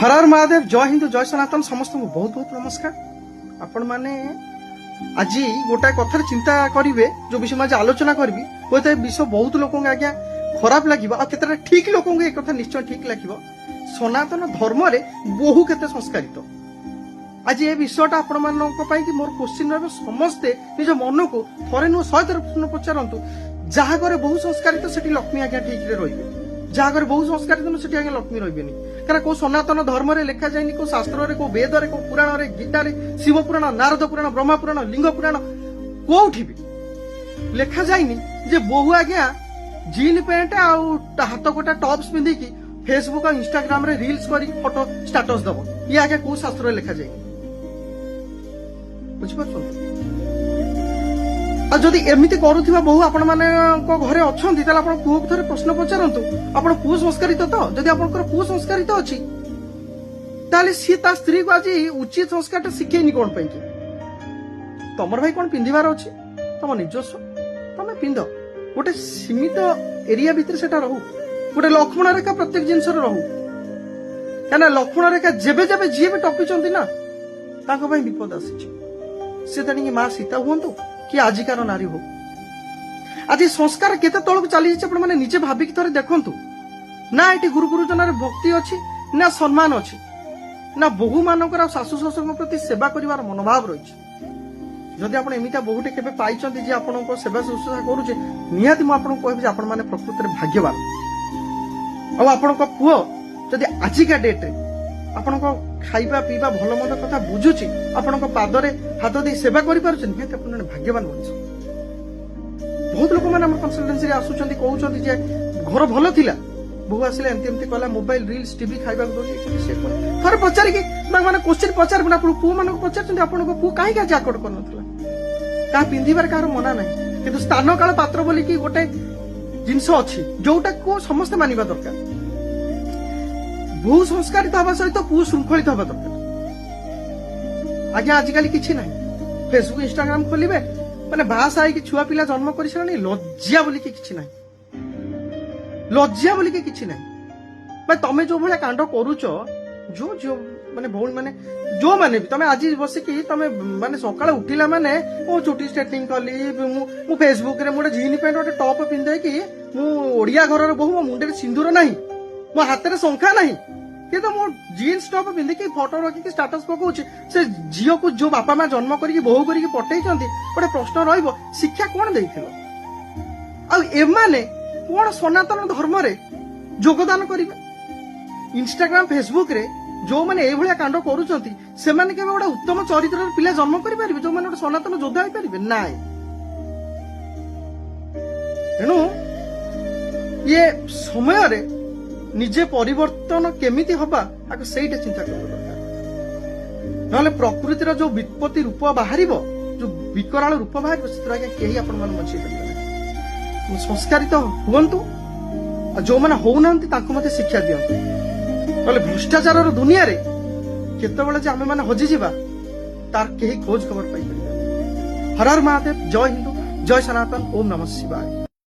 हर हर महादेव, जय हिंदू, जय सनातन। समस्त को बहुत बहुत नमस्कार। आपण माने आज गोटा कथार चिंता करेंगे जो विषय में आज आलोचना करी हुए विषय बहुत लोक आज्ञा खराब लगे आ ठीक लोक एक कथा निश्चय ठीक लगे। सनातन धर्म रे बहु केते संस्कारित आज ये विषयटा आपण मोर क्वेश्चन रहा समस्ते निज मन को थरे नुह 100 थर प्रश्न पचारतु जहाँ घरे बहु संस्कारित से लक्ष्मी आज्ञा ठीक रही जहाँ घरे बहु संस्कारित से आज्ञा लक्ष्मी रही क्या कौ सनातन धर्म रे लिखा जाए कौ शास्त्र रे कौ वेद रे कौ पुराण रे गीता रे शिव पुराण नारद पुराण ब्रह्मा पुराण लिंग पुराण कोठी भी लिखा जाए जे बहु आज्ञा जीन पैंट हाथ गोटा टॉप्स पिंधिकी फेसबुक और इंस्टाग्राम रे रील्स करी फोटो स्टेटस दब ये आज्ञा कौ शास्त्र रे लिखा जाए जदि एमती करुवा बहु आपण माने घरे अच्छी पुओ को थे प्रश्न पचारतु आप पुओ संस्कारित तो जदि आप पुओ संस्कारित अच्छी सी ता स्त्री को आज उचित संस्कार शिखेनी कौन पाई तमर भाई कौन पिंधार अच्छी तुम निजस्व तुम पिंध गोटे सीमित एरिया भितर से रहू गोटे लक्ष्मण रेखा प्रत्येक जिनस रहू क्या लक्ष्मण रेखा जेबे जेबे जी भी टपिंट ना विपद आसी तेणिक माँ सीता हूँ कि आजिकार नारी हो आज संस्कार केते तौक चली मैंने निजे भाविक थे देखु ना ये गुरु गुरुजन भक्ति अच्छी ना सम्मान अच्छी ना बहु मानक शाशु शशुर प्रति सेवा कर मनोभाव रही जदि आप एमती बहुटे के पाई आपण सेवा शुश्रूषा करुचे निहाती मुझे कहबी आपण मैंने प्रकृति में भाग्यवान आपण पुओ जदि आजिका डेट आपण खाइबा पीवा भल मंद कथा बुझुची आपण पादरे हाथ दे सेवा करि पारुछन निहाती आपण भाग्यवान मनुष्य बहुत लोक माने हमर कंसल्टेंसी रे आसुचंती कहउचंती जे घर भलो थिला बहु आसिले एमती एमती कहला मोबाइल रील्स टीवी खाइबा दोनी से थरे पचारि के माने क्वेश्चन पचार बिना पुओ माने पचारचंती आपण पुओ काहे का जाकट करनथला का पिंधिबार कार मना नाही किंतु स्थान काल पात्र बोली कि गोटे जिंस अछि जोटा को समस्त मानिबा दरकार बहु संस्कारित हवा सहित पु श्रृंखलित हवा दरकार आज्ञा आजिकल किसी ना फेसबुक इंस्टाग्राम खोलिबे माने भाषा है कि छुआ पिला जन्म कर सारे लज्जा बोली किसी ना लज्जा बोली किसी ना भाई तमें जो भाया कांड करुच जो जो माने भौणी माने जो माने भी तमें आज बसिकी तमें माने सकाଳେ उठिला माने मो चुटी स्ट्रेटनिंग कली मु फेसबुक रे मोटे जीन पैंट गोटे टॉप पिंधे कि मु ओडिया घर बहु मो मुंडे सिंदूर नहीं मो हाथ में शंखा नहीं कि मो जीन्स टॉप पिंधिकी फोटो रखिकी स्टेटस पकाउछि से झील को जो बापा माँ जन्म करिकी बोहू करिकी पठेइछंती गोटे प्रश्न रहिबो शिक्षा कोन देइथिलो आ एमाने कोन सनातन धर्म रे योगदान करिबे इंस्टाग्राम फेसबुक रे जो माने ए भलिया कांड करूचंती से माने केबे गोटे उत्तम चरित्र पिला जन्म करि परिबे जो माने गोटे सनातन योद्धा होई परिबे नाइ तेणु ये समय रे निजे परिवर्तन केमिति हबा आको सेइटा चिंता करबो दरकार नले प्रकृतिर जो विपत्ति रूप बाहरिबो जो विकराल रूप बाहरिबो सेतरा के केही आपण मन मछि करबे संस्कारित हुवंतु जो माने होउनांती ताको मते शिक्षा दियंतु नले भ्रष्टाचार दुनिया रे केतेबेले जे आमे माने हजि जिबा तार केही खोज खबर पाई परिबे हर हर महादेव जय हिंदू जय सनातन ओम नमः शिवाय।